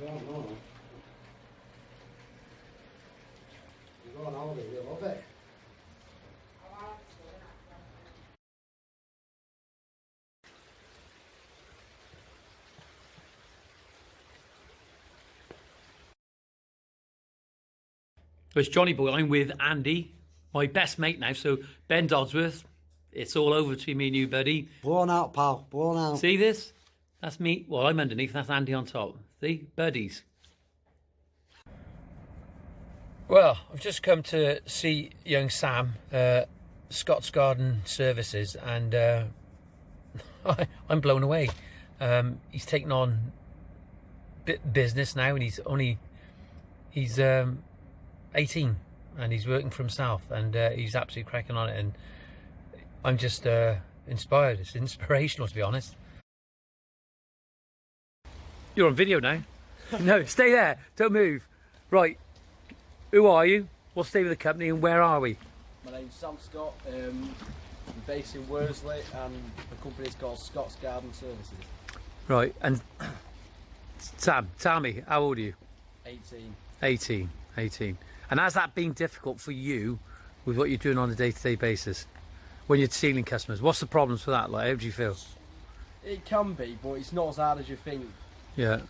Yeah, no. You go on holiday, you love it. It's Johnny Boy. I'm with Andy, my best mate now. So Ben Dodsworth, it's all over between me and you, buddy. Blown out, pal. Blown out. See this? That's me. Well, I'm underneath. That's Andy on top. See, buddies. Well, I've just come to see young Sam, Scott's Garden Services, and I'm blown away. He's taken on business now, and he's 18, and he's working for himself, and he's absolutely cracking on it, and I'm just inspired. It's inspirational, to be honest. You're on video now. No, stay there. Don't move. Right. Who are you? What's the name of the company, and where are we? My name's Sam Scott. I'm based in Worsley, and the company's called Scott's Garden Services. Right. And Sam, tell me, how old are you? 18. 18. And has that been difficult for you with what you're doing on a day-to-day basis when you're sealing customers? What's the problems for that? Like, how do you feel? It can be, but it's not as hard as you think. Yeah.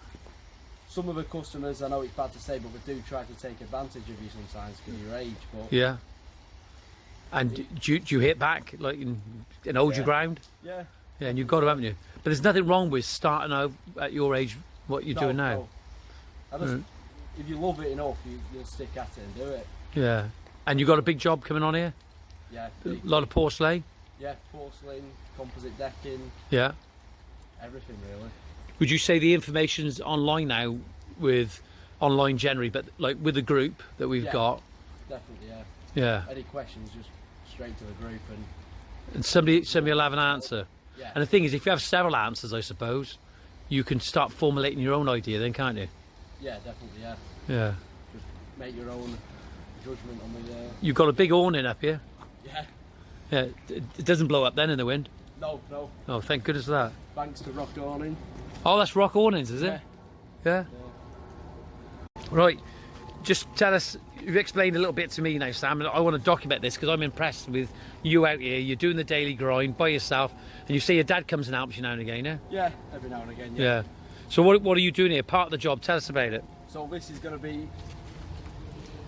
Some of the customers, I know it's bad to say, but they do try to take advantage of you sometimes because of your age. But yeah. And do you hit back, like, and hold your ground? Yeah. Yeah, and you've got to, haven't you? But there's nothing wrong with starting out at your age, what you're doing now. No. If you love it enough, you'll stick at it and do it. Yeah. And you've got a big job coming on here? Yeah. A lot of porcelain? Yeah, porcelain, composite decking. Yeah. Everything, really. Would you say the information's online now, with online generally, but like with the group that we've got? Definitely, yeah. Yeah. Any questions, just straight to the group, and somebody will have an answer. Yeah. And the thing is, if you have several answers, I suppose, you can start formulating your own idea then, can't you? Yeah, definitely, yeah. Yeah. Just make your own judgment on the... You've got a big awning up here. Yeah. Yeah, it doesn't blow up then in the wind? No. Oh, thank goodness for that. Thanks to Rock Awning. Oh, that's Rock Awnings, is it? Yeah. Right, just tell us, you've explained a little bit to me now, Sam, and I want to document this because I'm impressed with you out here. You're doing the daily grind by yourself, and you say your dad comes and helps you now and again, yeah? Yeah, every now and again, Yeah. So what are you doing here? Part of the job, tell us about it. So this is going to be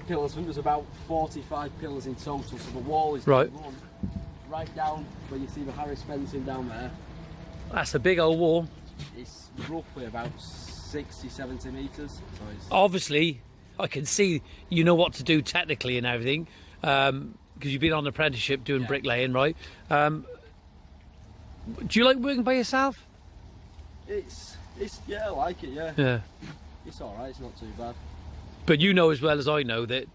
pillars. I think there's about 45 pillars in total, so the wall is going to run right down where you see the Harris fencing down there. That's a big old wall. It's roughly about 60-70 metres. So it's... Obviously, I can see you know what to do technically and everything, because you've been on an apprenticeship doing bricklaying, right? Do you like working by yourself? Yeah, I like it, yeah. Yeah. It's alright, it's not too bad. But you know as well as I know that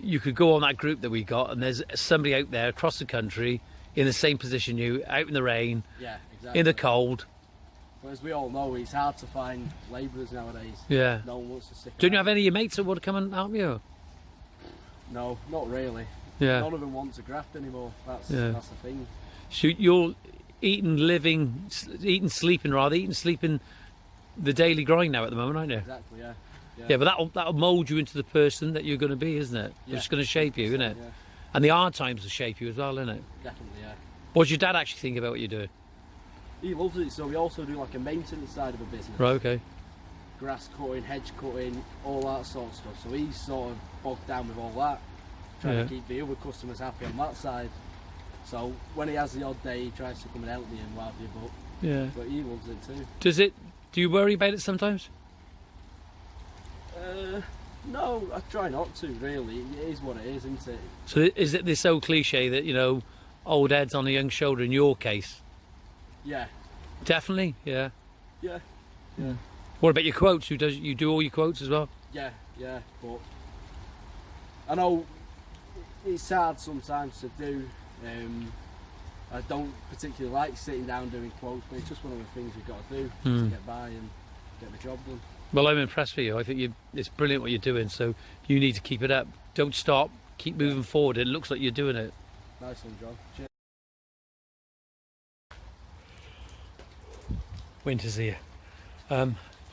you could go on that group that we got and there's somebody out there across the country in the same position you, out in the rain, exactly. in the cold. But as we all know, it's hard to find labourers nowadays. Yeah. No one wants to stick Don't you have any of your mates that want to come and help you? No, not really. Yeah. None of them want to graft anymore. That's the thing. So you're eating, sleeping the daily grind now at the moment, aren't you? Exactly, yeah. Yeah, but that'll mould you into the person that you're going to be, isn't it? Yeah. It's going to shape you, isn't it? Yeah. And the hard times will shape you as well, isn't it? Definitely, yeah. What does your dad actually think about what you're doing? He loves it, so we also do like a maintenance side of the business. Right, okay. Grass cutting, hedge cutting, all that sort of stuff. So he's sort of bogged down with all that, trying to keep the other customers happy on that side. So when he has the odd day, he tries to come and help me and what have you, but he loves it too. Do you worry about it sometimes? No, I try not to, really. It is what it is, isn't it? So is it this old cliche that, you know, old head's on a young shoulder in your case? Yeah. Definitely, yeah. Yeah. What about your quotes? You do all your quotes as well? Yeah, but I know it's hard sometimes to do. I don't particularly like sitting down doing quotes, but it's just one of the things you've got to do to get by and get the job done. Well, I'm impressed with you. I think it's brilliant what you're doing, so you need to keep it up. Don't stop, keep moving forward. It looks like you're doing it. Nice one, John. Cheers. Winter's here.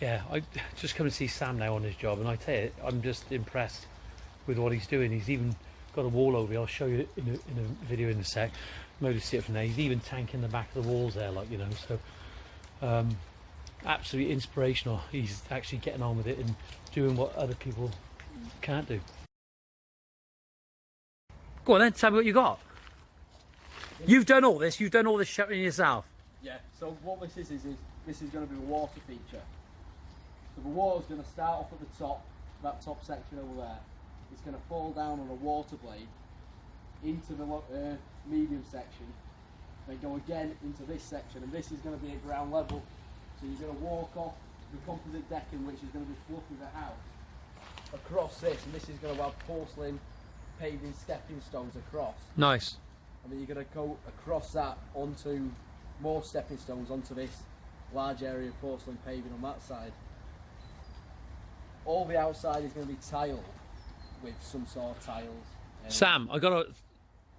Yeah, I just come to see Sam now on his job, and I tell you, I'm just impressed with what he's doing. He's even got a wall over here. I'll show you in a video in a sec. Maybe see it from there. He's even tanking the back of the walls there, like, you know. So absolutely inspirational. He's actually getting on with it and doing what other people can't do. Go on then, tell me what you got. You've done all this. You've done all this shuttering yourself. Yeah, so what this is this is going to be a water feature. So the water's going to start off at the top, that top section over there. It's going to fall down on a water blade into the medium section, then go again into this section, and this is going to be at ground level. So you're going to walk off the composite decking, which is going to be fluff with the house, across this, and this is going to have porcelain paving stepping stones across. Nice. And then you're going to go across that onto more stepping stones onto this large area of porcelain paving on that side. All the outside is going to be tiled with some sort of tiles. Sam,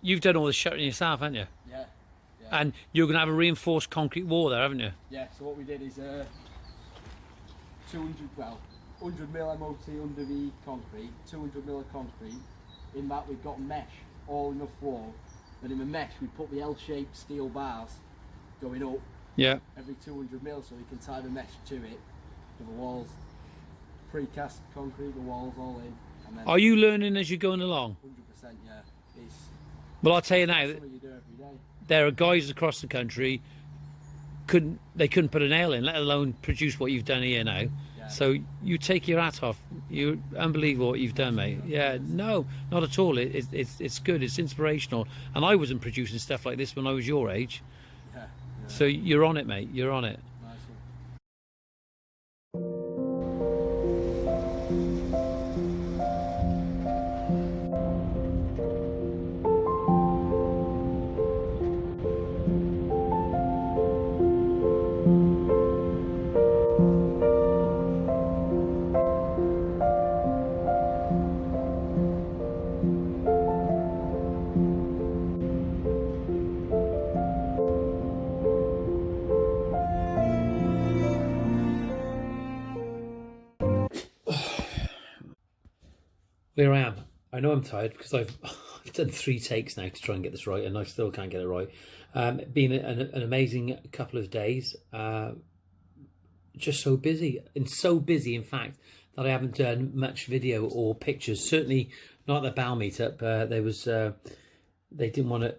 you've done all the shuttering yourself, haven't you? Yeah. And you're going to have a reinforced concrete wall there, haven't you? Yeah, so what we did is 100 mil MOT under the concrete, 200 mil of concrete. In that we've got mesh all in the floor. Then in the mesh we put the L-shaped steel bars going up every 200 mil, so we can tie the mesh to it, to the walls. Precast concrete, the walls all in. And then Are you learning as you're going along? 100%, yeah. It's Well, I'll tell you now, something you do every day. there are guys across the country couldn't put a nail in, let alone produce what you've done here now. Yeah. So you take your hat off. You're unbelievable what you've done, mate. Yeah, no, not at all. It's good. It's inspirational. And I wasn't producing stuff like this when I was your age. Yeah. So you're on it, mate. You're on it. Nice one. Where I am. I know I'm tired because I've done 3 takes now to try and get this right, and I still can't get it right. Been an amazing couple of days. Just so busy, in fact, that I haven't done much video or pictures. Certainly not at the Bal meetup. They didn't want to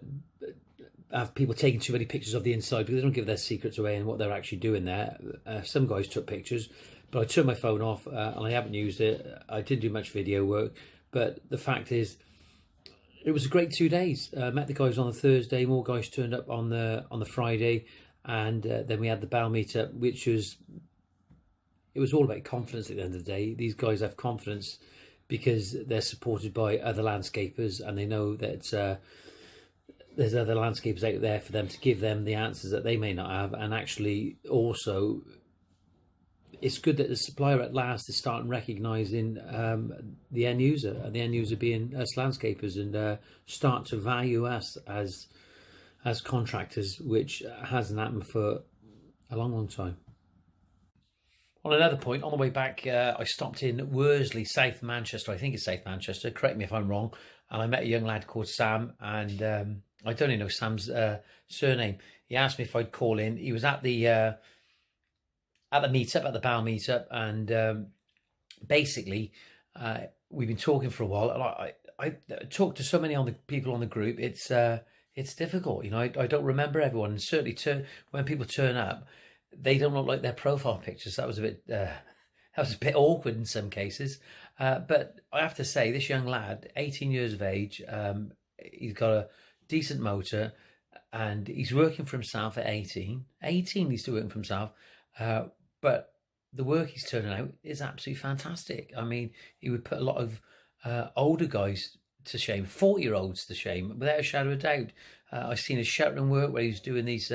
have people taking too many pictures of the inside because they don't give their secrets away and what they're actually doing there. Some guys took pictures, but I turned my phone off and I haven't used it. I didn't do much video work, but the fact is, it was a great 2 days. Met the guys on the Thursday. More guys turned up on the Friday, and then we had the Bal meetup, which was all about confidence. At the end of the day, these guys have confidence because they're supported by other landscapers, and they know that there's other landscapers out there for them to give them the answers that they may not have. And actually, also, it's good that the supplier at last is starting recognising the end user, and the end user being us landscapers, and start to value us as contractors, which hasn't happened for a long time. On another point, on the way back, I stopped in Worsley, South Manchester. I think it's South Manchester. Correct me if I'm wrong. And I met a young lad called Sam, and I don't even know Sam's surname. He asked me if I'd call in. He was at the meetup, at the Bal meetup, and basically we've been talking for a while. And I talked to so many people on the group. It's difficult, you know. I don't remember everyone, and certainly when people turn up, they don't look like their profile pictures. That was a bit awkward in some cases. But I have to say, this young lad, 18 years of age, he's got a decent motor, and he's working for himself at 18. 18, he's still working for himself. But the work he's turning out is absolutely fantastic. I mean, he would put a lot of older guys to shame, 40-year-olds to shame, without a shadow of a doubt. I've seen his shuttering work where he's doing these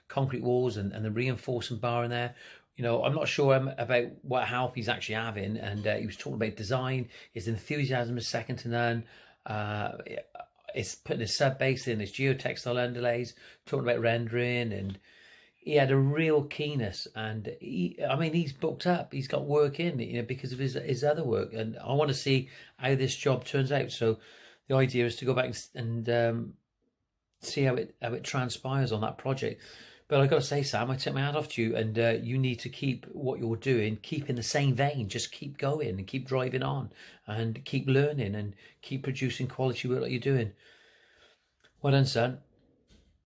concrete walls and the reinforcement bar in there. You know, I'm not sure about what help he's actually having, and he was talking about design. His enthusiasm is second to none. It's putting his sub base in, his geotextile underlays, talking about rendering, and he had a real keenness, and he's booked up. He's got work in, because of his other work, and I want to see how this job turns out. So the idea is to go back and see how it transpires on that project. But I've got to say, Sam, I take my hat off to you, and you need to keep what you're doing, keep in the same vein, just keep going and keep driving on and keep learning and keep producing quality work like you're doing. Well done, son.